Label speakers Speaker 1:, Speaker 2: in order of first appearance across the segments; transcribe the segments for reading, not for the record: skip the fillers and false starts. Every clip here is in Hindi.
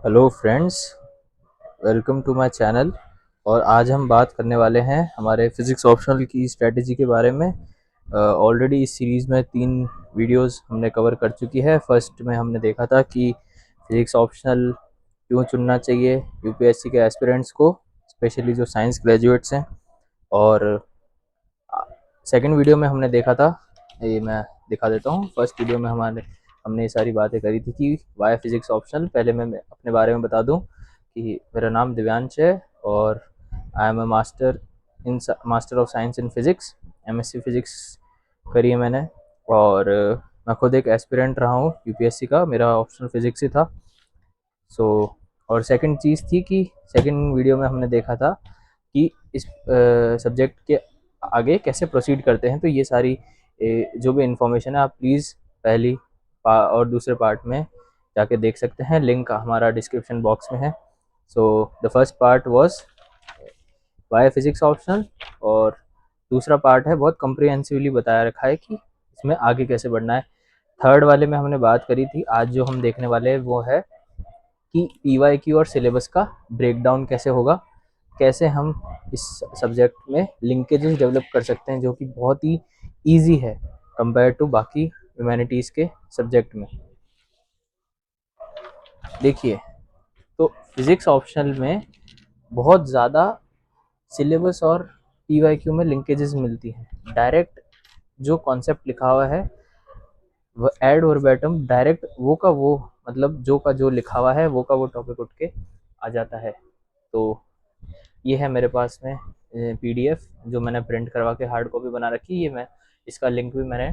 Speaker 1: Hello friends, welcome to my channel. और आज हम बात करने वाले हैं हमारे फिज़िक्स ऑप्शनल की स्ट्रेटजी के बारे में। ऑलरेडी इस सीरीज़ में 3 वीडियोस हमने कवर कर चुकी है। फर्स्ट में हमने देखा था कि फिज़िक्स ऑप्शनल क्यों चुनना चाहिए यूपीएससी के एस्पिरेंट्स को, स्पेशली जो साइंस ग्रेजुएट्स हैं। और सेकंड वीडियो में हमने देखा था, ये मैं दिखा देता हूँ। फर्स्ट वीडियो में हमने ये सारी बातें करी थी कि वाई फिज़िक्स ऑप्शनल। पहले मैं अपने बारे में बता दूँ कि मेरा नाम दिव्यांश है और I am a master of science in physics, MSc physics करी है मैंने। और मैं खुद एक एस्पिरेंट रहा हूँ यूपीएससी का, मेरा ऑप्शनल फिज़िक्स ही था। सो और सेकंड चीज़ थी कि सेकंड वीडियो में हमने देखा था कि इस सब्जेक्ट के आगे कैसे प्रोसीड करते हैं। तो ये सारी जो भी इन्फॉर्मेशन है आप प्लीज़ पहली और दूसरे पार्ट में जाके देख सकते हैं, लिंक हमारा डिस्क्रिप्शन बॉक्स में है। So the first part was why physics optional, और दूसरा पार्ट है बहुत कम्प्रिहेंसिवली बताया रखा है कि इसमें आगे कैसे बढ़ना है। थर्ड वाले में हमने बात करी थी, आज जो हम देखने वाले हैं वो है कि पीवाईक्यू और सिलेबस का ब्रेकडाउन कैसे होगा, कैसे हम इस सब्जेक्ट में लिंकेजेस डेवलप कर सकते हैं, जो कि बहुत ही ईजी है कंपेयर टू बाकी ह्यूमैनिटीज़ के सब्जेक्ट में। देखिए, तो फिज़िक्स ऑप्शनल में बहुत ज़्यादा सिलेबस और पीवाईक्यू में लिंकेजेस मिलती हैं। डायरेक्ट जो कॉन्सेप्ट लिखा हुआ है वो एड वर्बैटम डायरेक्ट वो का वो, मतलब जो का जो लिखा हुआ है वो का वो टॉपिक उठ के आ जाता है। तो ये है मेरे पास में पीडीएफ जो मैंने प्रिंट करवा के हार्ड कॉपी बना रखी है। ये मैं इसका लिंक भी मैंने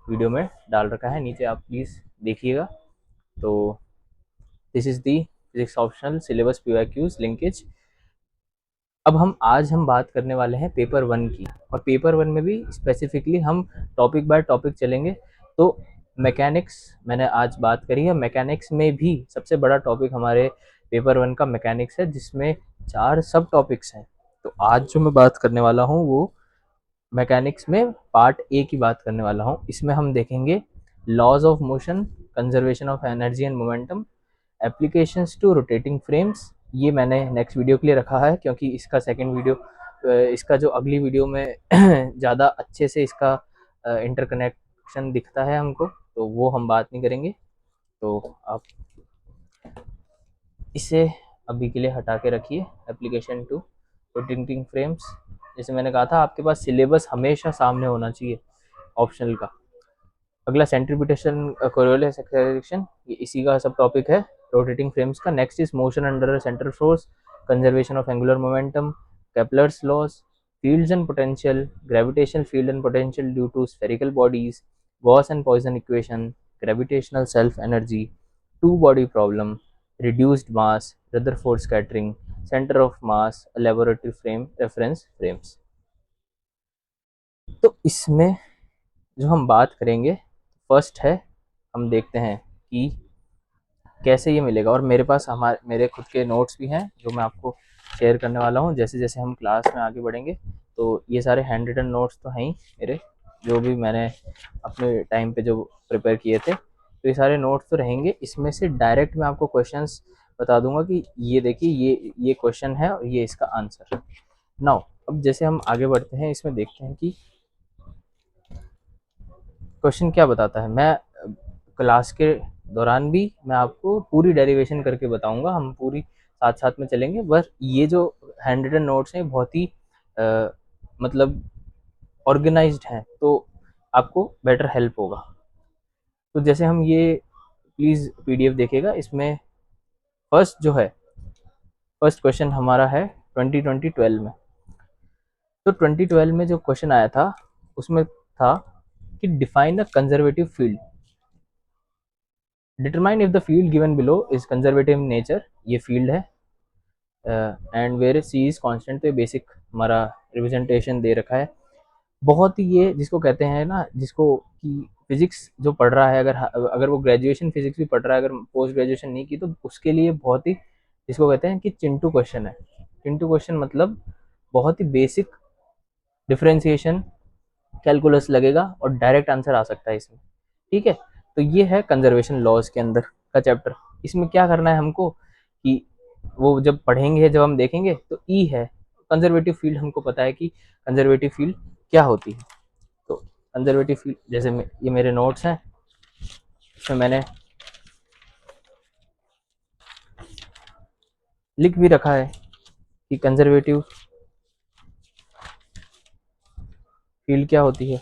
Speaker 1: वीडियो में डाल रखा है, नीचे आप प्लीज़ देखिएगा। तो this is the physics optional syllabus PYQs linkage. अब आज हम बात करने वाले हैं पेपर 1 की, और पेपर 1 में भी स्पेसिफिकली हम टॉपिक बाय टॉपिक चलेंगे। तो मैकेनिक्स मैंने आज बात करी है। मैकेनिक्स में भी सबसे बड़ा टॉपिक हमारे पेपर 1 का मैकेनिक्स है, जिसमें 4 सब टॉपिक्स हैं। तो आज जो मैं बात करने वाला हूँ वो मैकेनिक्स में पार्ट ए की बात करने वाला हूँ। इसमें हम देखेंगे laws of motion, conservation of energy and momentum, applications to rotating frames. ये मैंने नेक्स्ट वीडियो के लिए रखा है, क्योंकि इसका सेकंड वीडियो, इसका जो अगली वीडियो में ज़्यादा अच्छे से इसका इंटरकनेक्शन दिखता है हमको, तो वो हम बात नहीं करेंगे। तो आप इसे अभी के लिए हटा के रखिए, एप्लीकेशन टू रोटेटिंग फ्रेम्स। जैसे मैंने कहा था, आपके पास सिलेबस हमेशा सामने होना चाहिए ऑप्शनल का। अगला सेंट्रीब्यूटेशन कोरियोलिस एक्सेलरेशन, ये इसी का सब टॉपिक है रोटेटिंग फ्रेम्स का। Next is motion under central force, conservation of angular momentum, Kepler's laws, fields and potential, gravitational field and potential due to spherical bodies, Gauss and Poisson equation, gravitational self energy, two body problem, reduced mass, Rutherford scattering, centre of mass, laboratory frame, reference frames. तो इसमें जो हम बात करेंगे, फर्स्ट है, हम देखते हैं कि कैसे ये मिलेगा। और मेरे पास मेरे खुद के नोट्स भी हैं जो मैं आपको शेयर करने वाला हूँ। जैसे जैसे हम क्लास में आगे बढ़ेंगे, तो ये सारे हैंड रिटन नोट्स तो हैं ही मेरे, जो भी मैंने अपने टाइम पे जो प्रिपेयर किए थे। तो ये सारे नोट्स तो रहेंगे। इसमें से डायरेक्ट मैं आपको क्वेश्चंस बता दूंगा कि ये देखिए, ये क्वेश्चन है और ये इसका आंसर। नाउ अब जैसे हम आगे बढ़ते हैं, इसमें देखते हैं कि क्वेश्चन क्या बताता है। मैं क्लास के दौरान भी मैं आपको पूरी डेरिवेशन करके बताऊंगा, हम पूरी साथ साथ में चलेंगे। बस ये जो हैंड रिटन नोट्स हैं बहुत ही मतलब ऑर्गेनाइज्ड हैं, तो आपको बेटर हेल्प होगा। तो जैसे हम ये प्लीज़ पीडीएफ देखिएगा। इसमें फर्स्ट जो है, फर्स्ट क्वेश्चन हमारा है 2012 में। तो 2012 में जो क्वेश्चन आया था उसमें था कि define a conservative field, determine if the field given below is conservative in nature. ये फील्ड है and where C is constant. तो बेसिक हमारा रिप्रेजेंटेशन दे रखा है। बहुत ही ये जिसको कहते हैं ना, जिसको कि फिजिक्स जो पढ़ रहा है, अगर वो ग्रेजुएशन फिजिक्स भी पढ़ रहा है, अगर पोस्ट ग्रेजुएशन नहीं की, तो उसके लिए बहुत ही, जिसको कहते हैं कि चिंटू क्वेश्चन है। चिंटू क्वेश्चन मतलब बहुत ही बेसिक डिफरेंशिएशन कैलकुलस लगेगा और डायरेक्ट आंसर आ सकता है इसमें। ठीक है, तो ये है कंजर्वेशन लॉज के अंदर का चैप्टर। इसमें क्या करना है हमको कि वो जब पढ़ेंगे, जब हम देखेंगे तो ई है। कंजर्वेटिव फील्ड हमको पता है कि कंजर्वेटिव फील्ड क्या होती है। तो कंजर्वेटिव फील्ड, जैसे ये मेरे नोट्स हैं, इसमें मैंने लिख भी रखा है कि कंजर्वेटिव फील्ड क्या होती है।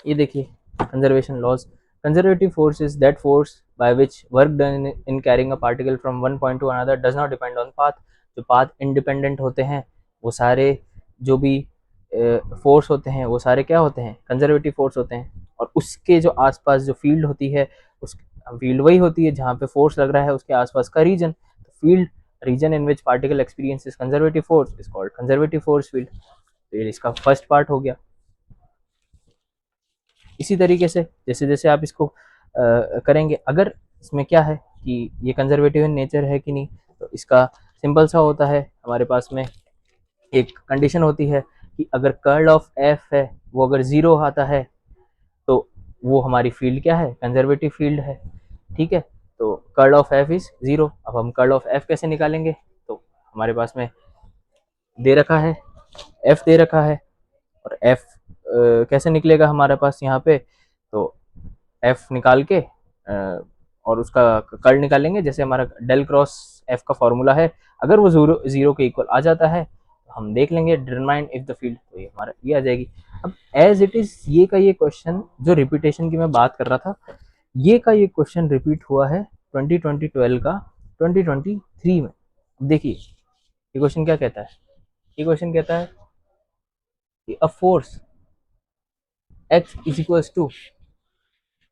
Speaker 1: ये देखिए, conservation laws. Conservative force is that force by which work done in carrying a particle from one point to another does not depend on path. जो पाथ इंडिपेंडेंट होते हैं, वो सारे जो भी फोर्स होते हैं वो सारे क्या होते हैं, कंजर्वेटिव फोर्स होते हैं। और उसके जो आसपास जो फील्ड होती है, उस फील्ड वही होती है जहाँ पे फोर्स लग रहा है उसके आसपास का रीजन। तो field region in which particle experiences conservative force is called conservative force field. तो ये इसका फर्स्ट पार्ट हो गया। इसी तरीके से जैसे जैसे आप इसको करेंगे, अगर इसमें क्या है कि ये कंजर्वेटिव इन नेचर है कि नहीं, तो इसका सिंपल सा होता है, हमारे पास में एक कंडीशन होती है कि अगर कर्ल ऑफ एफ है वो अगर जीरो आता है तो वो हमारी फील्ड क्या है, कंजर्वेटिव फील्ड है। ठीक है, तो curl of F is zero. अब हम कर्ल ऑफ एफ कैसे निकालेंगे, तो हमारे पास में दे रखा है, एफ दे रखा है, और एफ कैसे निकलेगा हमारे पास यहाँ पे, तो एफ निकाल के और उसका कर्ल निकालेंगे। जैसे हमारा डेल क्रॉस एफ का फॉर्मूला है, अगर वो जीरो के इक्वल आ जाता है तो हम देख लेंगे डिटरमाइन इफ द फील्ड, तो ये हमारा ये आ जाएगी। अब एज इट इज ये का ये क्वेश्चन जो रिपीटेशन की मैं बात कर रहा था, ये का ये क्वेश्चन रिपीट हुआ है 2012 का 2023 में। अब देखिए ये क्वेश्चन क्या कहता है, ये क्वेश्चन कहता है कि a force x is equals to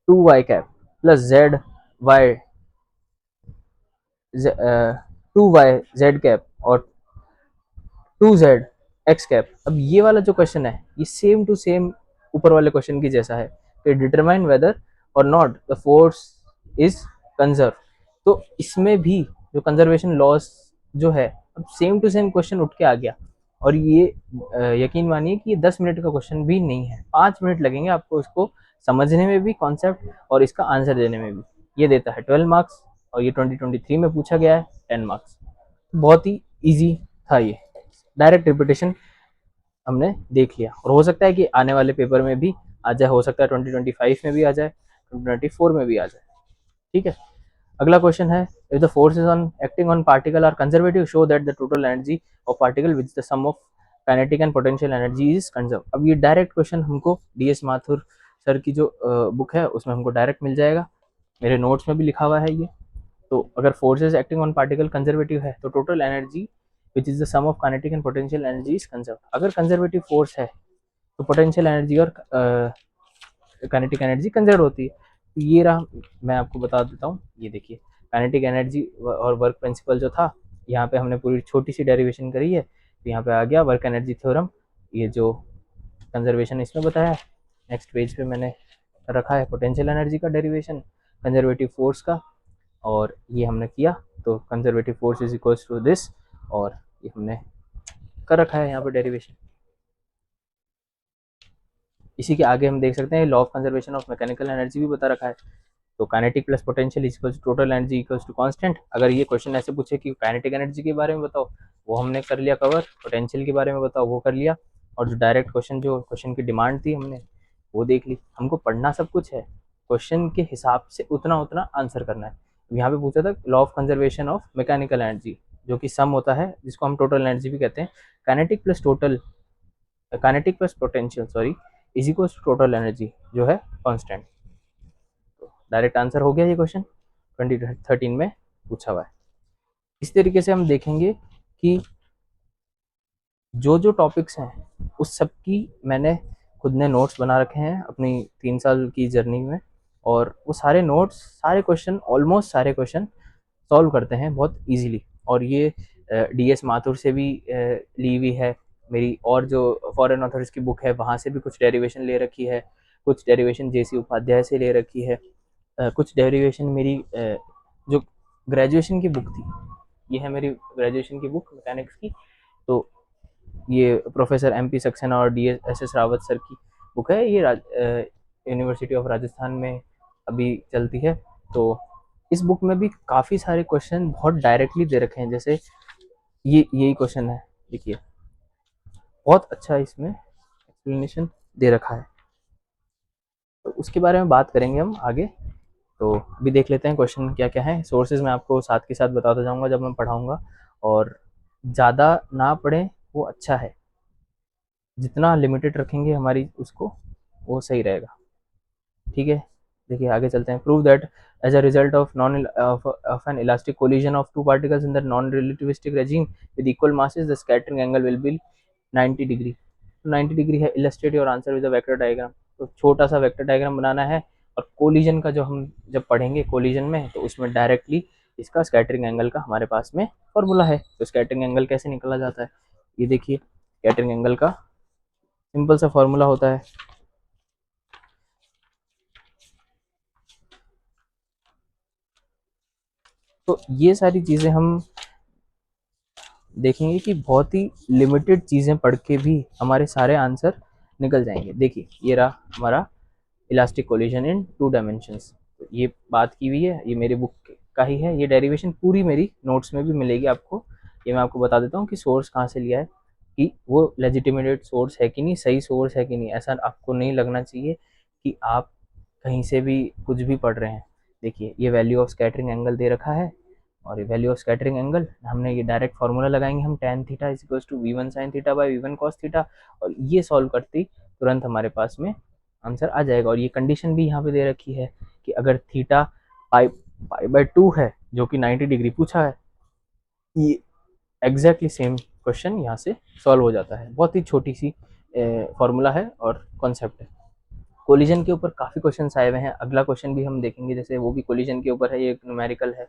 Speaker 1: 2y cap plus z y 2y z cap और 2z एक्स कैप। अब ये वाला जो क्वेश्चन है ये सेम टू सेम ऊपर वाले क्वेश्चन की जैसा है कि डिटरमाइन वेदर और not the force is conserve. तो इसमें भी जो कंजर्वेशन लॉस जो है, अब सेम टू सेम क्वेश्चन उठ के आ गया। और ये यकीन मानिए कि ये 10 मिनट का क्वेश्चन भी नहीं है, 5 मिनट लगेंगे आपको इसको समझने में भी कॉन्सेप्ट और इसका आंसर देने में भी। ये देता है 12 मार्क्स और ये 2023 में पूछा गया है 10 मार्क्स। बहुत ही ईजी था ये, डायरेक्ट रिपीटेशन हमने देख लिया। और हो सकता है कि आने वाले पेपर में भी आ जाए, हो सकता है 2025 में भी आ जाए, 2024 में भी आ जाए। ठीक है, अगला क्वेश्चन है if the forces on acting on particle are conservative show that the total energy of particle with the sum of kinetic and potential energy is conserve. अब ये डायरेक्ट क्वेश्चन हमको डीएस माथुर सर की जो बुक है उसमें हमको डायरेक्ट मिल जाएगा, मेरे नोट्स में भी लिखा हुआ है ये। तो अगर forces acting on particle conservative है तो total energy which is the sum of kinetic and potential energy is conserve. अगर कंजर्वेटिव फोर्स है तो पोटेंशियल एनर्जी और काइनेटिक एनर्जी कंजर्व होती है। तो ये रहा, मैं आपको बता देता हूँ। ये देखिए काइनेटिक एनर्जी और वर्क प्रिंसिपल जो था, यहाँ पे हमने पूरी छोटी सी डेरिवेशन करी है, तो यहाँ पे आ गया वर्क एनर्जी थ्योरम, ये जो कंजर्वेशन इसमें बताया है। नेक्स्ट पेज पे मैंने रखा है पोटेंशियल एनर्जी का डेरिवेशन, कंजर्वेटिव फोर्स का, और ये हमने किया। तो conservative force is equals to this, और ये हमने कर रखा है यहाँ पे डेरिवेशन। इसी के आगे हम देख सकते हैं law of conservation of mechanical energy भी बता रखा है। तो kinetic plus potential equals to total energy equals to constant. अगर ये क्वेश्चन ऐसे पूछे कि काइनेटिक एनर्जी के बारे में बताओ, वो हमने कर लिया कवर, पोटेंशियल के बारे में बताओ वो कर लिया, और जो डायरेक्ट क्वेश्चन जो क्वेश्चन की डिमांड थी हमने वो देख ली। हमको पढ़ना सब कुछ है, क्वेश्चन के हिसाब से उतना उतना आंसर करना है। यहाँ पे पूछा था law of conservation of mechanical energy, जो कि सम होता है जिसको हम टोटल एनर्जी भी कहते हैं। Kinetic plus potential sorry is equal to total energy जो है कांस्टेंट। तो डायरेक्ट आंसर हो गया ये क्वेश्चन 2013 में पूछा हुआ है। इस तरीके से हम देखेंगे कि जो जो टॉपिक्स हैं उस सब की मैंने खुद ने नोट्स बना रखे हैं अपनी 3 साल की जर्नी में, और वो सारे नोट्स सारे क्वेश्चन ऑलमोस्ट सारे क्वेश्चन सॉल्व करते हैं बहुत इजीली। और ये डीएस माथुर से भी ली हुई है मेरी, और जो फॉरेन ऑथर्स की बुक है वहाँ से भी कुछ डेरिवेशन ले रखी है, कुछ डेरिवेशन जेसी उपाध्याय से ले रखी है, कुछ डेरिवेशन मेरी जो ग्रेजुएशन की बुक थी, ये है मेरी ग्रेजुएशन की बुक मैकेनिक्स की। तो ये प्रोफेसर MP सक्सेना और DSS रावत सर की बुक है, ये यूनिवर्सिटी ऑफ राजस्थान में अभी चलती है। तो इस बुक में भी काफ़ी सारे क्वेश्चन बहुत डायरेक्टली दे रखे हैं, जैसे ये यही क्वेश्चन है, देखिए बहुत अच्छा इसमें एक्सप्लेनेशन दे रखा है, तो उसके बारे में बात करेंगे हम आगे। तो अभी देख लेते हैं क्वेश्चन क्या क्या है। सोर्सेज मैं आपको साथ के साथ बताता जाऊंगा जब मैं पढ़ाऊंगा, और ज़्यादा ना पढ़ें वो अच्छा है, जितना लिमिटेड रखेंगे हमारी उसको वो सही रहेगा, ठीक है। देखिए आगे चलते हैं। Prove that as a result of non of an elastic collision of two particles in the non relativistic regime with equal masses the scattering angle will be 90 degree. तो 90 डिग्री है। Illustrate your answer with a vector diagram. तो छोटा सा वेक्टर डायग्राम बनाना है, और कोलिजन का जो हम जब पढ़ेंगे कोलिजन में, तो उसमें डायरेक्टली इसका स्कैटरिंग एंगल का हमारे पास में फॉर्मूला है। तो स्कैटरिंग एंगल कैसे निकाला जाता है, ये देखिए स्कैटरिंग एंगल का सिंपल सा फॉर्मूला होता है। तो ये सारी चीज़ें हम देखेंगे कि बहुत ही लिमिटेड चीज़ें पढ़ के भी हमारे सारे आंसर निकल जाएंगे। देखिए ये रहा हमारा elastic collision in to dimensions, तो ये बात की हुई है, ये मेरी बुक का ही है। ये डेरिवेशन पूरी मेरी नोट्स में भी मिलेगी आपको। ये मैं आपको बता देता हूँ कि सोर्स कहाँ से लिया है, कि वो लेजिटिमेटेड सोर्स है कि नहीं, सही सोर्स है कि नहीं। ऐसा आपको नहीं लगना चाहिए कि आप कहीं से भी कुछ भी पढ़ रहे हैं। देखिए ये वैल्यू ऑफ स्कैटरिंग एंगल दे रखा है, और ये वैल्यू ऑफ स्कैटरिंग एंगल हमने ये डायरेक्ट फार्मूला लगाएंगे हम, tan theta is equal to v one sine theta by v one cos theta, और ये सॉल्व करते ही तुरंत हमारे पास में आंसर आ जाएगा। और ये कंडीशन भी यहाँ पे दे रखी है कि अगर थीटा पाई पाई बाई 2 है, जो कि 90 डिग्री पूछा है, ये एग्जैक्टली सेम क्वेश्चन यहाँ से सॉल्व हो जाता है। बहुत ही छोटी सी फॉर्मूला है और कॉन्सेप्ट है। कोलिजन के ऊपर काफ़ी क्वेश्चन आए हुए हैं, अगला क्वेश्चन भी हम देखेंगे, जैसे वो भी कोलिजन के ऊपर है, ये एक न्यूमेरिकल है।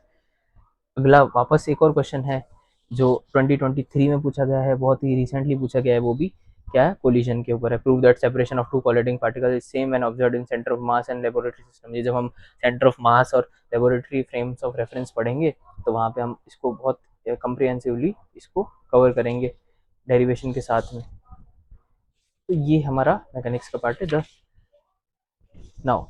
Speaker 1: अगला वापस एक और क्वेश्चन है जो 2023 में पूछा गया है, बहुत ही रिसेंटली पूछा गया है, वो भी क्या है, कोलिजन के ऊपर है। Prove that separation of two colliding particles is same when observed in centre of mass and laboratory system. ये जब हम सेंटर ऑफ मास और लेबोरेटरी फ्रेम्स ऑफ रेफरेंस पढ़ेंगे, तो वहाँ पे हम इसको बहुत कंप्रिहेंसिवली इसको कवर करेंगे डेरिवेशन के साथ में। तो ये हमारा मैकेनिक्स का पार्ट है। द नाउ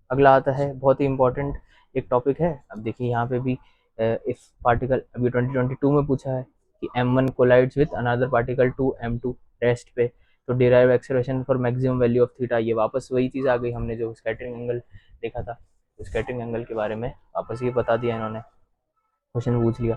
Speaker 1: अगला आता है बहुत ही इंपॉर्टेंट एक टॉपिक है। अब देखिए यहाँ पे भी इफ पार्टिकल अभी 2022 में पूछा है कि m1 collides with another particle to m2 rest पे, तो derive acceleration for maximum value of theta. ये वापस वही चीज़ आ गई, हमने जो स्कैटरिंग एंगल देखा था, तो स्कैटरिंग एंगल के बारे में वापस ये बता दिया इन्होंने, क्वेश्चन पूछ लिया।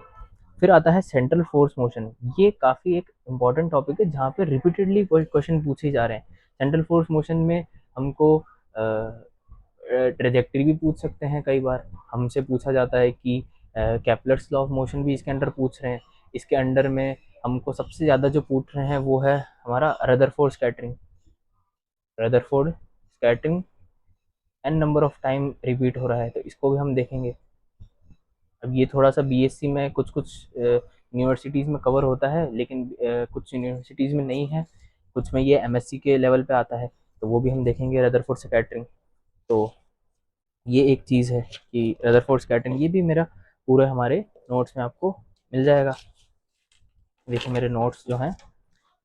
Speaker 1: फिर आता है सेंट्रल फोर्स मोशन। ये काफ़ी एक इम्पॉर्टेंट टॉपिक है जहाँ पे रिपीटेडली क्वेश्चन पूछे जा रहे हैं। सेंट्रल फोर्स मोशन में हमको ट्रेजेक्टरी भी पूछ सकते हैं, कई बार हमसे पूछा जाता है कि कैपलर्स लॉ ऑफ मोशन भी इसके अंडर पूछ रहे हैं। इसके अंडर में हमको सबसे ज़्यादा जो पूछ रहे हैं वो है हमारा Rutherford scattering. Rutherford scattering n number of time repeat हो रहा है, तो इसको भी हम देखेंगे। अब ये थोड़ा सा बीएससी में कुछ कुछ यूनिवर्सिटीज़ में कवर होता है, लेकिन कुछ यूनिवर्सिटीज़ में नहीं है, कुछ में ये एमएससी के लेवल पे आता है, तो वो भी हम देखेंगे रदरफोर्ड स्कैटरिंग। तो ये एक चीज़ है कि रदरफोर्ड स्कैटरिंग, ये भी मेरा पूरे हमारे नोट्स में आपको मिल जाएगा। देखिए मेरे नोट्स जो हैं,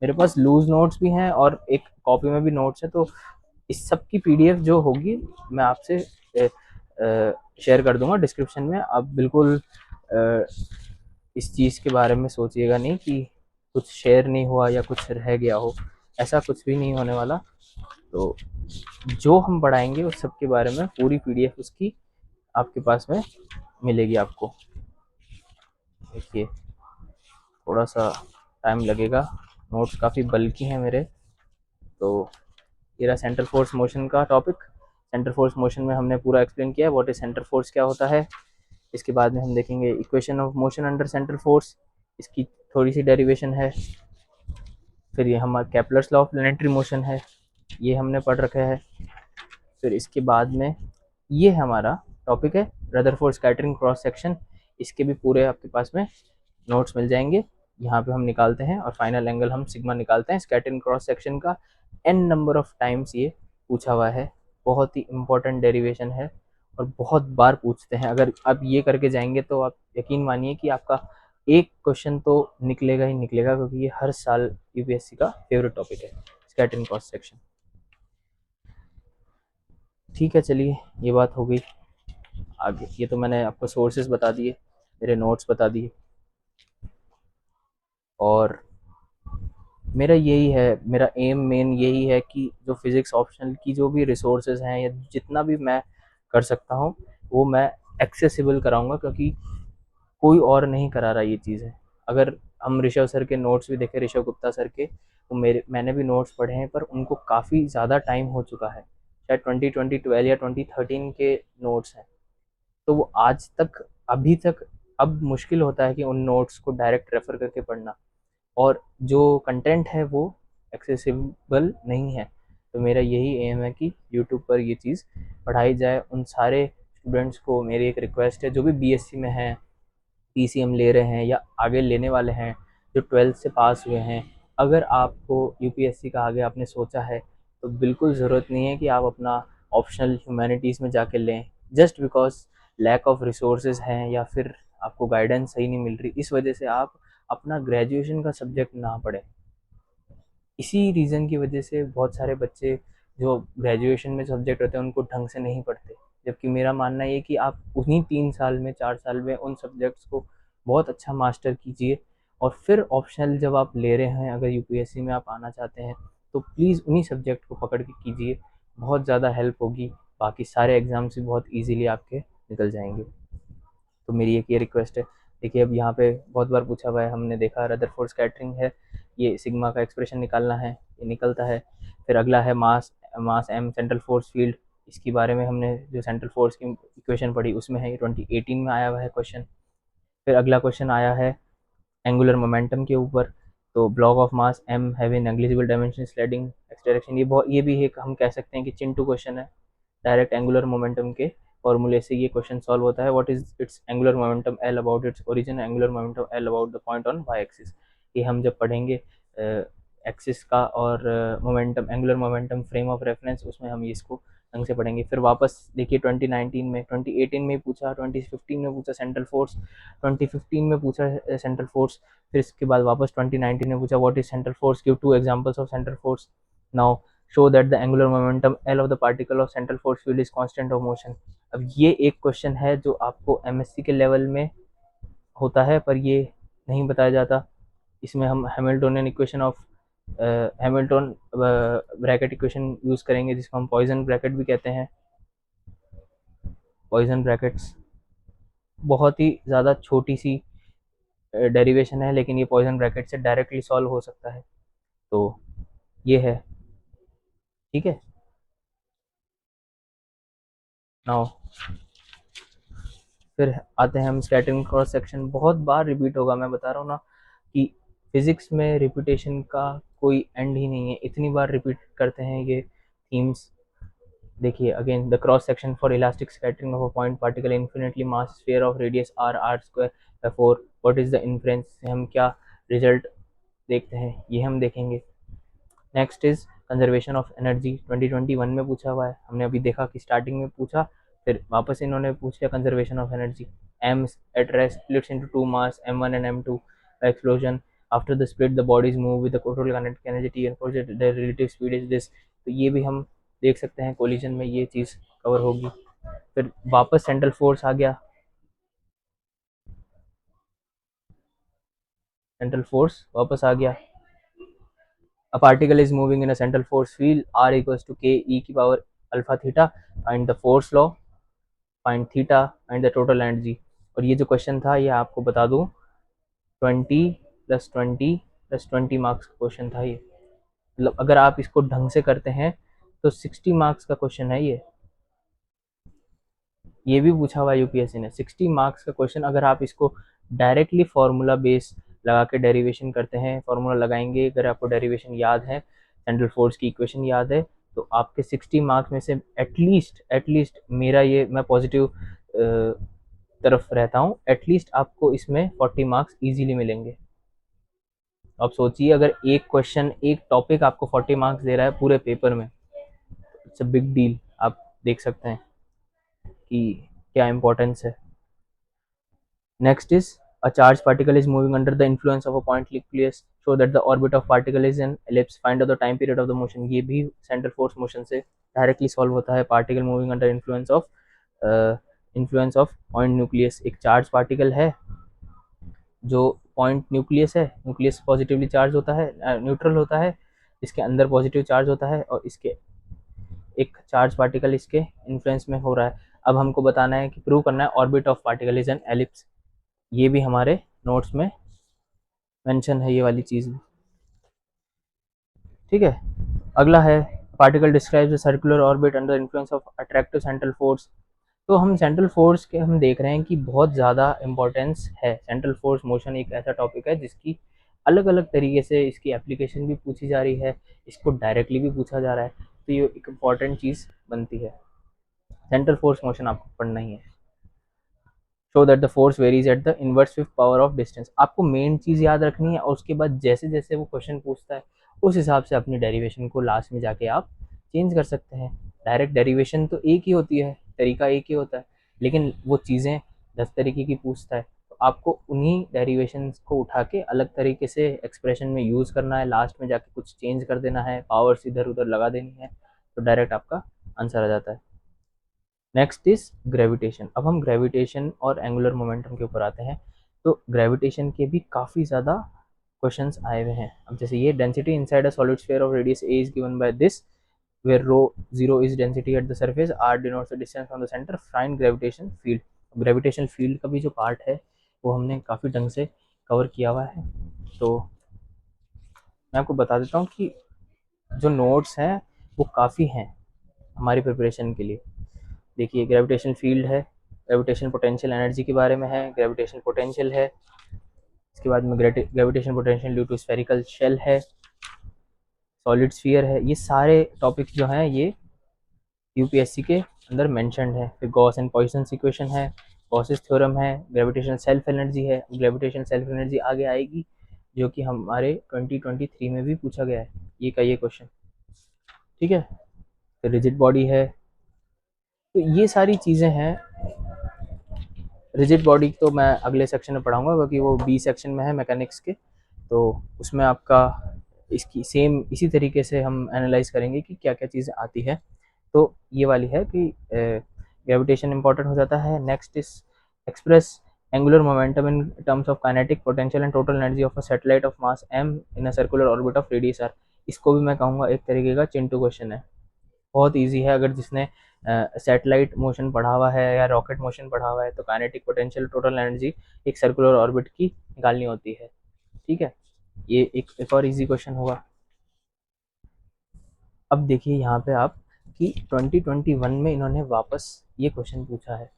Speaker 1: मेरे पास लूज नोट्स भी हैं और एक कॉपी में भी नोट्स है, तो इस सब की पीडीएफ जो होगी मैं आपसे शेयर कर दूंगा डिस्क्रिप्शन में। आप बिल्कुल इस चीज़ के बारे में सोचिएगा नहीं कि कुछ शेयर नहीं हुआ या कुछ रह गया हो, ऐसा कुछ भी नहीं होने वाला। तो जो हम पढ़ाएंगे उस सब के बारे में पूरी पीडीएफ उसकी आपके पास में मिलेगी आपको। देखिए थोड़ा सा टाइम लगेगा, नोट्स काफ़ी बल्कि हैं मेरे। तो ये रहा सेंटर फोर्स मोशन का टॉपिक। सेंटर फोर्स मोशन में हमने पूरा एक्सप्लेन किया है व्हाट इज सेंटर फोर्स, क्या होता है। इसके बाद में हम देखेंगे equation of motion under central force, इसकी थोड़ी सी डेरिवेशन है। फिर ये हमारा Kepler's law of planetary motion है, ये हमने पढ़ रखा है। फिर इसके बाद में ये हमारा टॉपिक है रदरफोर्ड स्कैटरिंग क्रॉस सेक्शन, इसके भी पूरे आपके पास में नोट्स मिल जाएंगे। यहाँ पे हम निकालते हैं और फाइनल एंगल हम सिग्मा निकालते हैं स्कैटरिंग क्रॉस सेक्शन का। एन नंबर ऑफ टाइम्स ये पूछा हुआ है, बहुत ही इंपॉर्टेंट डेरिवेशन है और बहुत बार पूछते हैं। अगर आप ये करके जाएंगे तो आप यकीन मानिए कि आपका एक क्वेश्चन तो निकलेगा ही निकलेगा, क्योंकि ये हर साल यूपीएससी का फेवरेट टॉपिक है स्कैटरिंग क्रॉस सेक्शन। ठीक है चलिए, ये बात हो गई। आगे ये तो मैंने आपको सोर्सेज बता दिए, मेरे नोट्स बता दिए, और मेरा यही है, मेरा एम मेन यही है कि जो फिज़िक्स ऑप्शनल की जो भी रिसोर्सेज हैं या जितना भी मैं कर सकता हूँ वो मैं एक्सेसिबल कराऊंगा, क्योंकि कोई और नहीं करा रहा ये चीज़ें। अगर हम ऋषभ सर के नोट्स भी देखें, ऋषभ गुप्ता सर के, तो मैंने भी नोट्स पढ़े हैं, पर उनको काफ़ी ज़्यादा टाइम हो चुका है, शायद 2012 या 2013 के नोट्स हैं। तो वो आज तक, अभी तक, अब मुश्किल होता है कि उन नोट्स को डायरेक्ट रेफ़र करके पढ़ना, और जो कंटेंट है वो एक्सेसिबल नहीं है। तो मेरा यही एम है कि यूट्यूब पर ये चीज़ पढ़ाई जाए। उन सारे स्टूडेंट्स को मेरी एक रिक्वेस्ट है जो भी बीएससी में हैं, पीसीएम ले रहे हैं या आगे लेने वाले हैं, जो 12th से पास हुए हैं, अगर आपको यूपीएससी का आगे आपने सोचा है तो बिल्कुल ज़रूरत नहीं है कि आप अपना ऑप्शनल ह्यूमैनिटीज़ में जाके लें, just because lack of resources हैं या फिर आपको गाइडेंस सही नहीं मिल रही, इस वजह से आप अपना ग्रेजुएशन का सब्जेक्ट ना पढ़ें। इसी रीज़न की वजह से बहुत सारे बच्चे जो ग्रेजुएशन में सब्जेक्ट होते हैं उनको ढंग से नहीं पढ़ते, जबकि मेरा मानना ये कि आप उन्हीं 3 साल में, 4 साल में उन सब्जेक्ट्स को बहुत अच्छा मास्टर कीजिए, और फिर ऑप्शनल जब आप ले रहे हैं, अगर यूपीएससी में आप आना चाहते हैं तो प्लीज़ उन्हीं सब्जेक्ट को पकड़ के कीजिए, बहुत ज़्यादा हेल्प होगी, बाकी सारे एग्ज़ाम्स भी बहुत ईजीली आपके निकल जाएंगे। तो मेरी एक ये रिक्वेस्ट है। देखिए अब यहाँ पे बहुत बार पूछा हुआ है, हमने देखा रदरफोर्ड स्कैटरिंग है, ये सिग्मा का एक्सप्रेशन निकालना है, ये निकलता है। फिर अगला है मास मास एम सेंट्रल फोर्स फील्ड, इसके बारे में हमने जो सेंट्रल फोर्स की इक्वेशन पढ़ी उसमें है, 2018 में आया हुआ है क्वेश्चन। फिर अगला क्वेश्चन आया है एंगुलर मोमेंटम के ऊपर, तो block of mass m having negligible dimension sliding x direction, ये भी एक हम कह सकते हैं कि चिंटू क्वेश्चन है। डायरेक्ट एंगुलर मोमेंटम के फॉर्मूले से ये क्वेश्चन सॉल्व होता है। What is its angular momentum l about its origin, angular momentum l about the point on y axis. ये हम जब पढ़ेंगे एक्सिस का और momentum, angular momentum frame of reference, उसमें हम इसको ढंग से पढ़ेंगे। फिर वापस देखिए 2019 में, 2018 में पूछा, 2015 में पूछा सेंट्रल फोर्स, 2015 में पूछा सेंट्रल फोर्स, फिर इसके बाद वापस 2019 में पूछा what is central force, give 2 examples of central force, now show that the angular momentum L of the particle of central force field is constant of motion। अब ये एक क्वेश्चन है जो आपको एमएससी के लेवल में होता है, पर ये नहीं बताया जाता। इसमें हम Hamiltonian equation of Hamilton bracket equation use करेंगे, जिसको हम पॉइजन ब्रैकेट भी कहते हैं। पॉइजन ब्रैकेट्स बहुत ही ज़्यादा छोटी सी डेरिवेशन है, लेकिन ये पॉइजन ब्रैकेट से डायरेक्टली सॉल्व हो सकता है। तो ये है, ठीक है। नाउ फिर आते हैं हम स्कैटरिंग क्रॉस सेक्शन, बहुत बार रिपीट होगा, मैं बता रहा हूँ ना कि फिजिक्स में रिपीटेशन का कोई एंड ही नहीं है, इतनी बार रिपीट करते हैं ये थीम्स। देखिए again, the cross section for elastic scattering of a point particle infinitely mass sphere of radius r r square by 4, what is the inference से हम क्या रिजल्ट देखते हैं ये हम देखेंगे। Next is conservation of energy, 2021 में पूछा हुआ है, हमने अभी देखा कि स्टार्टिंग में पूछा, फिर वापस इन्होंने पूछ लिया conservation of energy. M at rest splits into two mass m1 and m2 by explosion, after the split the bodies move with the total kinetic energy and for the relative speed is this। तो ये भी हम देख सकते हैं, कोलिजन में ये चीज़ कवर होगी। फिर वापस सेंट्रल फोर्स आ गया, सेंट्रल फोर्स वापस आ गया। A particle is moving in a central force field R equals to k e की power alpha theta, find the force law, find theta, find the total energy। और ये जो क्वेश्चन था ये आपको बता दूं 20 + 20 + 20 मार्क्स का क्वेश्चन था ये, मतलब अगर आप इसको ढंग से करते हैं तो 60 मार्क्स का क्वेश्चन है ये भी पूछा हुआ यूपीएससी ने, 60 मार्क्स का क्वेश्चन। अगर आप इसको डायरेक्टली फार्मूला बेस लगा के डेरिवेशन करते हैं, फार्मूला लगाएंगे, अगर आपको डेरिवेशन याद है, सेंट्रल फोर्स की इक्वेशन याद है, तो आपके 60 मार्क्स में से एटलीस्ट मेरा ये, मैं पॉजिटिव तरफ रहता हूँ, एटलीस्ट आपको इसमें 40 मार्क्स इजीली मिलेंगे। आप सोचिए अगर एक क्वेश्चन, एक टॉपिक आपको 40 मार्क्स दे रहा है पूरे पेपर में, इट्स अ बिग डील। आप देख सकते हैं कि क्या इम्पोर्टेंस है। Next is a charged particle is moving under the influence of a point nucleus, so that the orbit of particle is an ellipse, find out the time period of the motion। ये भी सेंट्रल फोर्स मोशन से डायरेक्टली सॉल्व होता है। Particle moving under influence of influence of point nucleus. एक चार्ज पार्टिकल है जो पॉइंट न्यूक्लियस है, न्यूक्लियस पॉजिटिवली चार्ज होता है, न्यूट्रल होता है, इसके अंदर पॉजिटिव चार्ज होता है, और इसके एक चार्ज पार्टिकल इसके इन्फ्लुएंस में हो रहा है। अब हमको बताना है कि प्रूव करना है orbit of particle is an ellipse. ये भी हमारे नोट्स में मेंशन है ये वाली चीज़, ठीक है। अगला है particle describes a circular orbit under influence of attractive central force. तो हम सेंट्रल फोर्स के हम देख रहे हैं कि बहुत ज़्यादा इंपॉर्टेंस है। सेंट्रल फोर्स मोशन एक ऐसा टॉपिक है जिसकी अलग अलग तरीके से इसकी एप्लीकेशन भी पूछी जा रही है, इसको डायरेक्टली भी पूछा जा रहा है, तो ये एक इम्पॉर्टेंट चीज़ बनती है। सेंट्रल फोर्स मोशन आपको पढ़ना ही है। Show that the force varies at the inverse fifth power of distance. आपको मेन चीज़ याद रखनी है, और उसके बाद जैसे जैसे वो क्वेश्चन पूछता है उस हिसाब से अपनी डेरिवेशन को लास्ट में जाके आप चेंज कर सकते हैं। डायरेक्ट डेरिवेशन तो एक ही होती है, तरीका एक ही होता है, लेकिन वो चीज़ें 10 तरीके की पूछता है, तो आपको उन्हीं डेरिवेशन को उठा के अलग तरीके से एक्सप्रेशन में यूज़ करना है, लास्ट में जाके कुछ चेंज कर देना है, पावर्स इधर उधर लगा देनी है, तो डायरेक्ट आपका आंसर आ जाता है। Next is gravitation. अब हम ग्रेविटेशन और एंगुलर मोमेंटम के ऊपर आते हैं। तो ग्रेविटेशन के भी काफ़ी ज़्यादा क्वेश्चंस आए हुए हैं। अब जैसे ये density inside a solid sphere of radius a is given by this where rho zero is density at the surface, r denotes the distance from the centre, find gravitation field. Gravitation field का भी जो पार्ट है वो हमने काफ़ी ढंग से कवर किया हुआ है। तो मैं आपको बता देता हूँ कि जो नोट्स हैं वो काफ़ी हैं हमारी प्रिपरेशन के लिए। देखिए ग्रेविटेशन फील्ड है, ग्रेविटेशन पोटेंशियल एनर्जी के बारे में है, ग्रेविटेशन पोटेंशियल है, इसके बाद में gravitation potential due to spherical shell है, सॉलिड स्फीयर है। ये सारे टॉपिक जो हैं ये यूपीएससी के अंदर मेंशन्ड है। फिर गॉस एंड पॉइसन्स इक्वेशन है, गॉसेस थ्योरम है, ग्रेविटेशन सेल्फ एनर्जी है। ग्रेविटेशन सेल्फ एनर्जी आगे आएगी, जो कि हमारे 2023 में भी पूछा गया है ये का ये क्वेश्चन, ठीक है। फिर रिजिड बॉडी है। तो ये सारी चीज़ें हैं। रिजिड बॉडी तो मैं अगले सेक्शन में पढ़ाऊंगा, क्योंकि वो बी सेक्शन में है मैकेनिक्स के, तो उसमें आपका इसकी सेम इसी तरीके से हम एनालाइज करेंगे कि क्या क्या चीज़ें आती है। तो ये वाली है कि ग्रेविटेशन इंपॉर्टेंट हो जाता है। Next is express angular momentum in terms of kinetic potential and total energy of a satellite of mass m in a circular orbit of radius r। इसको भी मैं कहूँगा एक तरीके का चिंटू क्वेश्चन है, बहुत इजी है। अगर जिसने सैटेलाइट मोशन पढ़ा हुआ है या रॉकेट मोशन पढ़ा हुआ है, तो काइनेटिक पोटेंशियल टोटल एनर्जी एक सर्कुलर ऑर्बिट की निकालनी होती है, ठीक है। ये एक और इजी क्वेश्चन होगा। अब देखिए यहाँ पे आप कि 2021 में इन्होंने वापस ये क्वेश्चन पूछा है।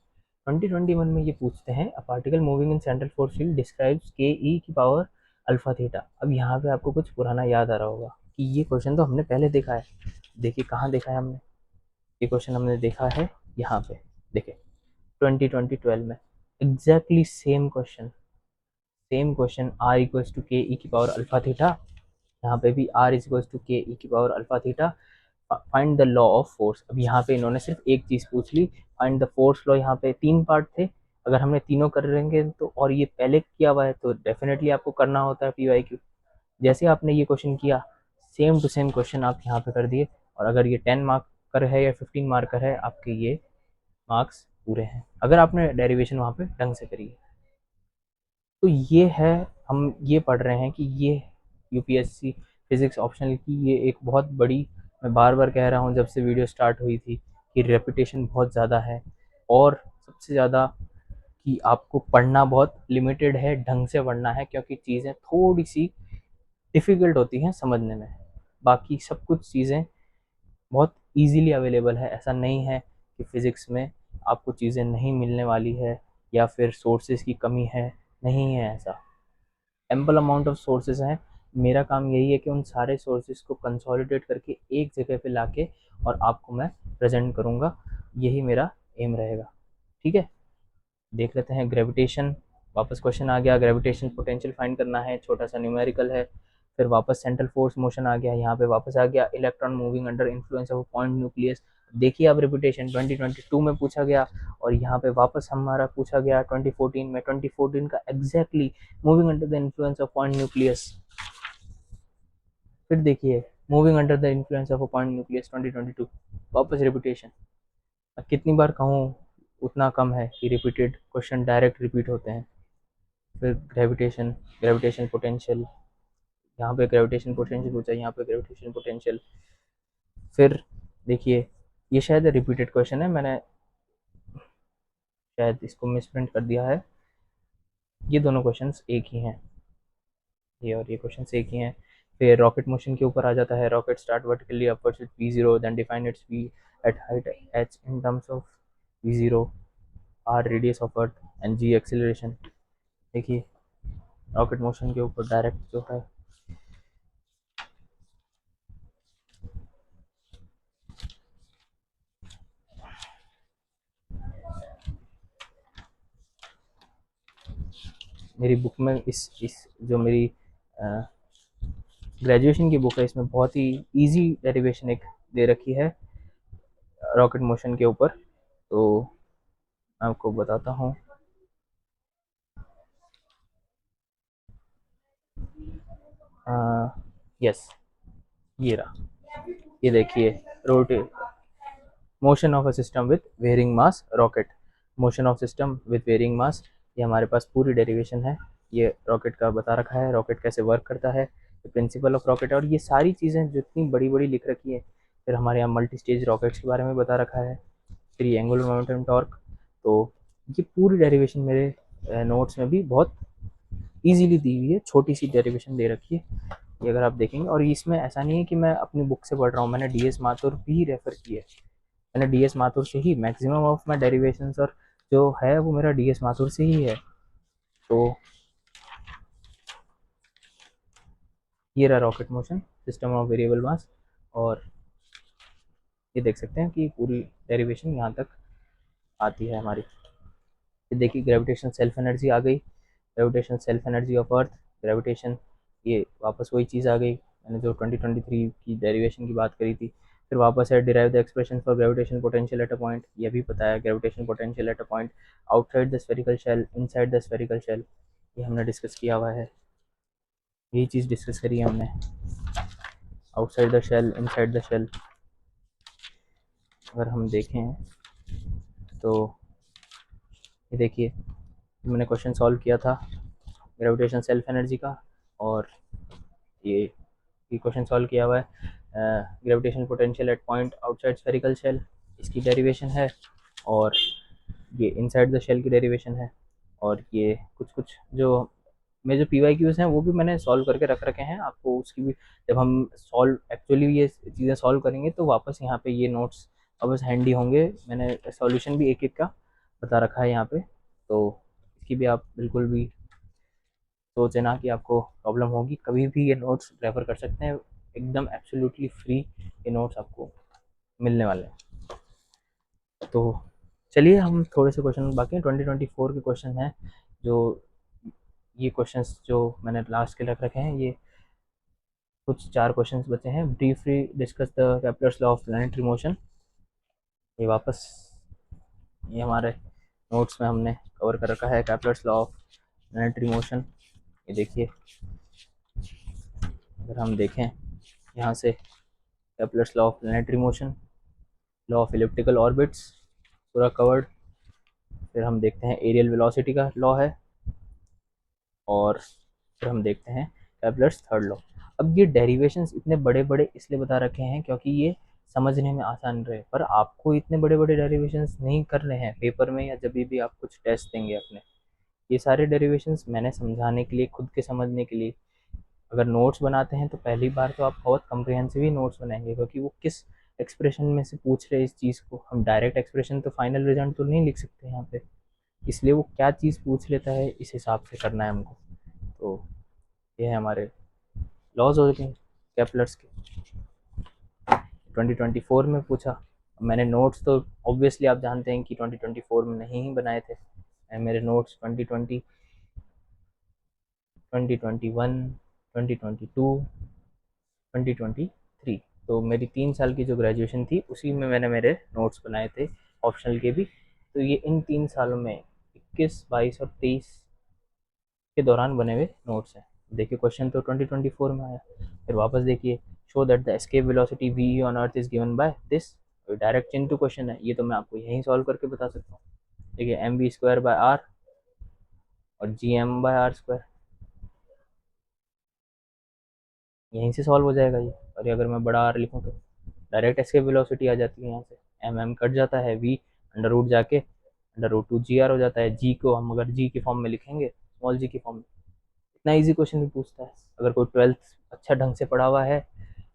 Speaker 1: 2021 में ये पूछते हैं a particle moving in central force field describes के ई की पावर अल्फा थीटा। अब यहाँ पे आपको कुछ पुराना याद आ रहा होगा कि ये क्वेश्चन तो हमने पहले देखा है। देखिए कहाँ देखा है हमने, ये क्वेश्चन हमने देखा है यहाँ पे, देखिए 2012 में exactly same question r equals to k e की पावर अल्फा थीटा। यहाँ पे भी are equals to k e की power alpha theta. Find the law of force. अब यहाँ पे इन्होंने सिर्फ एक चीज़ पूछ ली, फाइंड द फोर्स लॉ। यहाँ पे 3 पार्ट थे, अगर हमने तीनों कर रहेंगे तो, और ये पहले किया हुआ है, तो डेफिनेटली आपको करना होता है PYQ। जैसे आपने ये क्वेश्चन किया, सेम टू सेम क्वेश्चन आप यहाँ पे कर दिए, और अगर ये 10 मार्क कर है या 15 मार्क कर है, आपके ये मार्क्स पूरे हैं, अगर आपने डेरिवेशन वहाँ पे ढंग से करी है। तो ये है, हम ये पढ़ रहे हैं कि ये यूपीएससी फिजिक्स ऑप्शनल की ये एक बहुत बड़ी, मैं बार बार कह रहा हूँ जब से वीडियो स्टार्ट हुई थी, कि रेपुटेशन बहुत ज़्यादा है, और सबसे ज़्यादा कि आपको पढ़ना बहुत लिमिटेड है, ढंग से पढ़ना है, क्योंकि चीज़ें थोड़ी सी डिफ़िकल्ट होती हैं समझने में। बाकी सब कुछ चीज़ें बहुत ईज़िली अवेलेबल है। ऐसा नहीं है कि फ़िज़िक्स में आपको चीज़ें नहीं मिलने वाली है या फिर सोर्सेज़ की कमी है, नहीं है ऐसा। एम्पल अमाउंट ऑफ सोर्सेज हैं। मेरा काम यही है कि उन सारे सोर्सेज को कंसोलिडेट करके एक जगह पे लाके और आपको मैं प्रेजेंट करूँगा, यही मेरा एम रहेगा, ठीक है। देख लेते हैं ग्रेविटेशन। वापस क्वेश्चन आ गया, ग्रेविटेशन पोटेंशियल फाइंड करना है, छोटा सा न्यूमेरिकल है। फिर वापस सेंट्रल फोर्स मोशन आ गया, यहाँ पे वापस आ गया electron moving under influence of point nucleus. देखिए अब रिपीटेशन 2022 में पूछा गया, और यहाँ पे वापस हमारा पूछा गया 2014 में। 2014 का exactly moving under the influence of point nucleus. फिर देखिए moving under the influence of a point nucleus 2022, वापस रिपीटेशन। कितनी बार कहूँ, उतना कम है कि रिपीटेड क्वेश्चन डायरेक्ट रिपीट होते हैं। फिर ग्रेविटेशन पोटेंशियल, यहाँ पे ग्रेविटेशन पोटेंशियल पूछा, यहाँ पे ग्रेविटेशन पोटेंशियल। फिर देखिए, ये शायद रिपीटेड क्वेश्चन है, मैंने शायद इसको मिसप्रिंट कर दिया है। ये दोनों क्वेश्चंस एक ही हैं, ये और ये क्वेश्चंस एक ही हैं। फिर रॉकेट मोशन के ऊपर आ जाता है। Rocket start vertically upwards with v0, then define its v at height h in terms of v0, r radius of earth and g acceleration. देखिए, रॉकेट मोशन के ऊपर डायरेक्ट जो है, मेरी बुक में इस जो मेरी ग्रेजुएशन की बुक है, इसमें बहुत ही इजी डेरिवेशन एक दे रखी है रॉकेट मोशन के ऊपर, तो मैं आपको बताता हूँ। यस, ये रहा, ये देखिए, rotate motion of a system with varying mass rocket, motion of system with varying mass, ये हमारे पास पूरी डेरिवेशन है। ये रॉकेट का बता रखा है, रॉकेट कैसे वर्क करता है, प्रिंसिपल ऑफ रॉकेट, और ये सारी चीज़ें जितनी बड़ी बड़ी लिख रखी है। फिर हमारे यहाँ मल्टी स्टेज रॉकेट्स के बारे में बता रखा है, फिर ये एंगुलर मोमेंटम टॉर्क। तो ये पूरी डेरिवेशन मेरे नोट्स में भी बहुत ईजीली दी हुई है, छोटी सी डेरिवेशन दे रखी है, ये अगर आप देखेंगे। और इसमें ऐसा नहीं है कि मैं अपनी बुक से पढ़ रहा हूँ, मैंने DS माथुर भी रेफ़र की है, मैंने DS माथुर से ही मैक्सिमम ऑफ माई डेरिवेशंस और जो है वो मेरा DS माथुर से ही है। तो ये रहा rocket motion system of variable mass, और ये देख सकते हैं कि पूरी डेरिवेशन यहाँ तक आती है हमारी। फिर देखिए, ग्रेविटेशन सेल्फ एनर्जी आ गई, gravitation self energy of earth, gravitation, ये वापस वही चीज़ आ गई, मैंने जो 2023 की डेरिवेशन की बात करी थी। फिर वापस है derive the expression for gravitation potential at a point, ये भी पता है, gravitation potential at a point outside the spherical shell, inside the spherical shell, ये हमने डिस्कस किया हुआ है, यही चीज़ डिस्कस करी है हमने, outside the shell, inside the shell. अगर हम देखें तो ये देखिए, मैंने क्वेश्चन सॉल्व किया था ग्रेविटेशन सेल्फ एनर्जी का, और ये क्वेश्चन सॉल्व किया हुआ है gravitation potential at point outside spherical shell, इसकी डेरिवेशन है, और ये इनसाइड द शेल की डेरिवेशन है। और ये कुछ कुछ जो मेरे जो PYQs हैं वो भी मैंने सॉल्व करके रख रखे हैं, आपको उसकी भी, जब हम सॉल्व एक्चुअली ये चीज़ें सॉल्व करेंगे तो वापस यहाँ पे ये नोट्स वापस हैंडी होंगे, मैंने सॉल्यूशन भी एक एक का बता रखा है यहाँ पे, तो इसकी भी आप बिल्कुल भी सोचे ना कि आपको प्रॉब्लम होगी, कभी भी ये नोट्स रेफ़र कर सकते हैं, एकदम एब्सोल्युटली फ्री ये नोट्स आपको मिलने वाले हैं। तो चलिए, हम थोड़े से क्वेश्चन बाकी हैं, 2024 के क्वेश्चन हैं, जो ये क्वेश्चंस जो मैंने लास्ट के रख रखे हैं, ये कुछ 4 क्वेश्चंस बचे हैं। Briefly discuss the Kepler's law of planetary motion, ये वापस ये हमारे नोट्स में हमने कवर कर रखा है, Kepler's law of planetary motion. ये देखिए, अगर हम देखें यहाँ से, Kepler's law of planetary motion, law of elliptical orbits पूरा कवर्ड। फिर हम देखते हैं एरियल वेलोसिटी का लॉ है, और फिर हम देखते हैं केपलर्स थर्ड लॉ। अब ये डेरिवेशंस इतने बड़े बड़े इसलिए बता रखे हैं क्योंकि ये समझने में आसान रहे, पर आपको इतने बड़े बड़े डेरिवेशंस नहीं करने हैं पेपर में या जब भी आप कुछ टेस्ट देंगे अपने। ये सारे डेरिवेशंस मैंने समझाने के लिए, खुद के समझने के लिए। अगर नोट्स बनाते हैं तो पहली बार तो आप बहुत कम्प्रिहेंसिव ही नोट्स बनाएंगे, क्योंकि वो किस एक्सप्रेशन में से पूछ रहे इस चीज़ को, हम डायरेक्ट एक्सप्रेशन तो फाइनल रिजल्ट तो नहीं लिख सकते यहाँ पे, इसलिए वो क्या चीज़ पूछ लेता है इस हिसाब से करना है हमको। तो ये है हमारे लॉज हो गए केपलर्स के, 2024 में पूछा। मैंने नोट्स तो ऑब्वियसली आप जानते हैं कि 2024 में नहीं ही बनाए थे, मेरे नोट्स 2020, 2021, 2022, 2023, तो मेरी 3 साल की जो ग्रेजुएशन थी उसी में मैंने मेरे नोट्स बनाए थे, ऑप्शनल के भी। तो ये इन 3 सालों में 21, 22 और 23 के दौरान बने हुए नोट्स हैं। देखिए, क्वेश्चन तो 2024 में आया। फिर वापस देखिए, show that the escape velocity v on earth is given by this, direct चिन्ह टू क्वेश्चन है, ये तो मैं आपको यहीं सॉल्व करके बता सकता हूँ। देखिए mv² r और gm/r², यहीं से सॉल्व हो जाएगा ये। और अगर मैं बड़ा आर लिखूँ तो डायरेक्ट एस्केप वेलोसिटी आ जाती है, यहाँ से एम कट जाता है, वी अंडर रूट जाके √2 gr हो जाता है। जी को हम अगर जी के फॉर्म में लिखेंगे, स्मॉल जी की फॉर्म में, इतना इजी क्वेश्चन भी पूछता है। अगर कोई 12th अच्छा ढंग से पढ़ा हुआ है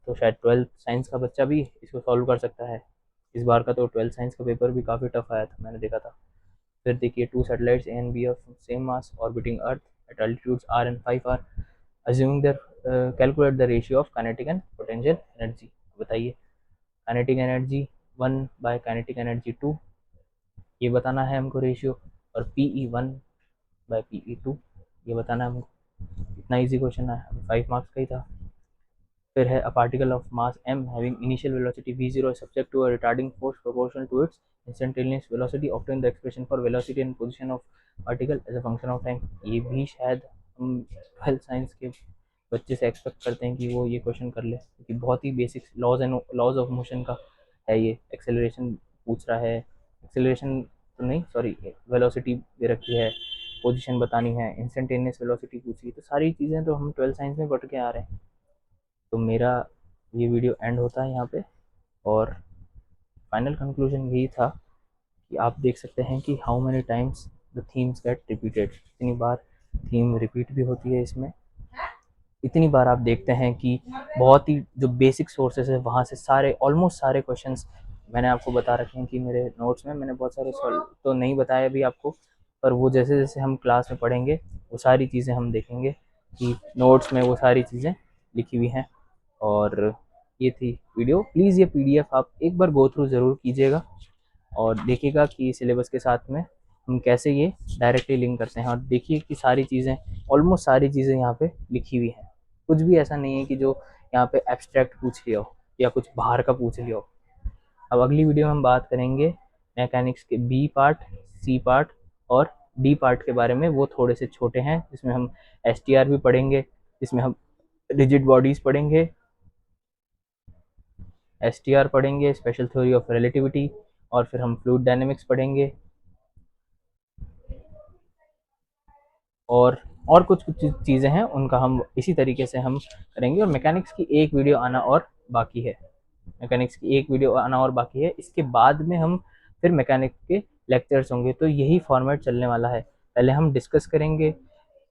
Speaker 1: तो शायद 12th साइंस का बच्चा भी इसको सॉल्व कर सकता है। इस बार का तो 12th साइंस का पेपर भी काफ़ी टफ आया था, मैंने देखा था। फिर देखिए 2 satellites a and b of same mass orbiting earth at altitudes r and 5r, assuming that calculate the ratio of kinetic and potential energy। बताइए काइनेटिक एनर्जी 1/kinetic energy 2, ये बताना है हमको रेशियो, और PE1/PE2 ये बताना है हमको। इतना इजी क्वेश्चन है, 5 मार्क्स का ही था। फिर है a particle of mass m having initial velocity v0 subject to a retarding force proportional to its instantaneous velocity, obtain the expression for velocity and position of particle as a function of time. ये भी शायद हम 12th साइंस के बच्चे से एक्सपेक्ट करते हैं कि वो ये क्वेश्चन कर ले, क्योंकि बहुत ही बेसिक लॉज ऑफ मोशन का है ये। एक्सेलरेशन पूछ रहा है, एक्सेलरेशन तो नहीं, सॉरी, वेलोसिटी दे रखी है, पोजीशन बतानी है, इंस्टेंटेनियस वेलोसिटी पूछी है, तो सारी चीज़ें तो हम 12th साइंस में पढ़ के आ रहे हैं। तो मेरा ये वीडियो एंड होता है यहाँ पे, और फाइनल कंक्लूजन यही था कि आप देख सकते हैं कि how many times the themes get repeated, इतनी बार थीम रिपीट भी होती है इसमें। इतनी बार आप देखते हैं कि बहुत ही जो बेसिक सोर्सेस है वहाँ से सारे ऑलमोस्ट सारे क्वेश्चंस मैंने आपको बता रखे हैं कि मेरे नोट्स में मैंने बहुत सारे सॉल्व तो नहीं बताया अभी आपको, पर वो जैसे जैसे हम क्लास में पढ़ेंगे वो सारी चीज़ें हम देखेंगे कि नोट्स में वो सारी चीज़ें लिखी हुई हैं। और ये थी वीडियो। प्लीज़ ये पीडीएफ आप एक बार गो थ्रू ज़रूर कीजिएगा और देखिएगा कि सिलेबस के साथ में हम कैसे ये डायरेक्टली लिंक करते हैं, और देखिए कि सारी चीज़ें ऑलमोस्ट सारी चीज़ें यहाँ पे लिखी हुई हैं। कुछ भी ऐसा नहीं है कि जो यहाँ पे एब्स्ट्रैक्ट पूछ लिया हो या कुछ बाहर का पूछ लिया हो। अब अगली वीडियो में हम बात करेंगे मैकेनिक्स के बी पार्ट, सी पार्ट और डी पार्ट के बारे में। वो थोड़े से छोटे हैं, जिसमें हम STR भी पढ़ेंगे, जिसमें हम रिजिड बॉडीज़ पढ़ेंगे, STR पढ़ेंगे, स्पेशल थ्योरी ऑफ रिलेटिविटी, और फिर हम फ्लूइड डायनेमिक्स पढ़ेंगे, और कुछ कुछ चीज़ें हैं उनका हम इसी तरीके से हम करेंगे। और मैकेनिक्स की एक वीडियो आना और बाकी है, मैकेनिक्स की एक वीडियो आना और बाकी है। इसके बाद में हम फिर मैकेनिक्स के लेक्चर्स होंगे, तो यही फॉर्मेट चलने वाला है। पहले हम डिस्कस करेंगे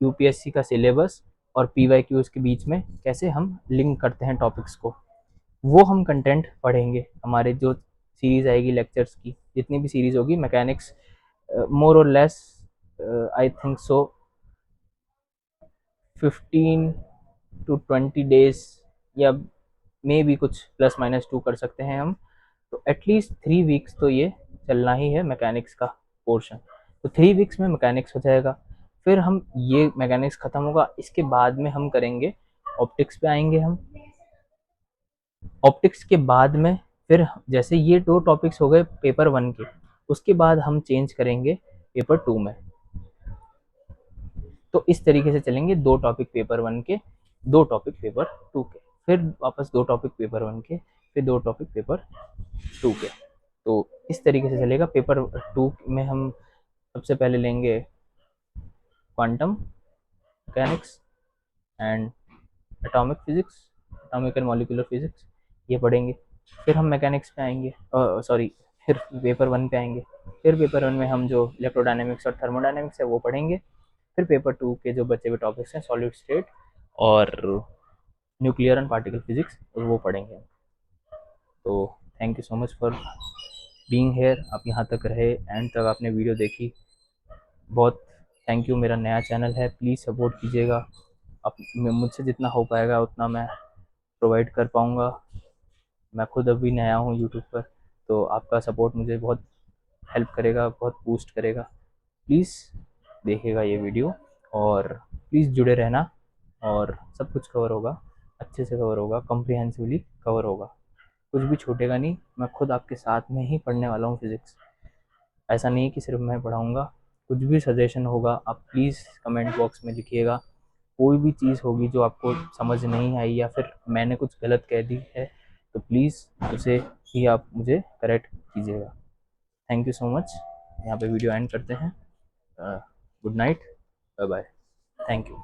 Speaker 1: यूपीएससी का सिलेबस और PYQs के बीच में कैसे हम लिंक करते हैं टॉपिक्स को, वो हम कंटेंट पढ़ेंगे। हमारे जो सीरीज़ आएगी लेक्चर्स की, जितनी भी सीरीज़ होगी मैकेनिक्स, मोर और less I think so 15 to 20 days, या मे भी कुछ +- 2 कर सकते हैं हम। तो एटलीस्ट 3 वीक्स तो ये चलना ही है मैकेनिक्स का पोर्शन। तो 3 वीक्स में मैकेनिक्स हो जाएगा। फिर हम ये मैकेनिक्स ख़त्म होगा, इसके बाद में हम करेंगे ऑप्टिक्स पे आएंगे हम। ऑप्टिक्स के बाद में फिर जैसे ये 2 टॉपिक्स हो गए पेपर 1 के, उसके बाद हम चेंज करेंगे पेपर 2 में। तो इस तरीके से चलेंगे, 2 टॉपिक पेपर 1 के, 2 टॉपिक पेपर 2 के, फिर वापस 2 टॉपिक पेपर 1 के, फिर 2 टॉपिक पेपर 2 के। तो इस तरीके से चलेगा। पेपर 2 में हम सबसे पहले लेंगे quantum mechanics and atomic physics, atomic and molecular physics, ये पढ़ेंगे। फिर हम मैकेनिक्स पे आएंगे, सॉरी, फिर पेपर 1 पे आएंगे। फिर पेपर 1 में हम जो इलेक्ट्रोडायनेमिक्स और थर्मोडायनेमिक्स है वो पढ़ेंगे। फिर पेपर 2 के जो बचे हुए टॉपिक्स हैं सॉलिड स्टेट और न्यूक्लियर एंड पार्टिकल फिजिक्स, वो पढ़ेंगे। तो thank you so much for being here. आप यहाँ तक रहे, एंड तक आपने वीडियो देखी, बहुत थैंक यू। मेरा नया चैनल है, प्लीज़ सपोर्ट कीजिएगा। आप मुझसे जितना हो पाएगा उतना मैं प्रोवाइड कर पाऊँगा। मैं खुद अभी नया हूँ यूट्यूब पर, तो आपका सपोर्ट मुझे बहुत हेल्प करेगा, बहुत बूस्ट करेगा। प्लीज़ देखिएगा ये वीडियो, और प्लीज़ जुड़े रहना, और सब कुछ कवर होगा, अच्छे से कवर होगा, कॉम्प्रिहेंसिवली कवर होगा, कुछ भी छूटेगा नहीं। मैं खुद आपके साथ में ही पढ़ने वाला हूँ फिज़िक्स। ऐसा नहीं है कि सिर्फ मैं पढ़ाऊँगा। कुछ भी सजेशन होगा आप प्लीज़ कमेंट बॉक्स में लिखिएगा। कोई भी चीज़ होगी जो आपको समझ नहीं आई या फिर मैंने कुछ गलत कह दी है, तो प्लीज़ उसे ही आप मुझे करेक्ट कीजिएगा। Thank you so much. यहाँ पे वीडियो एंड करते हैं। Good night, bye bye, thank you.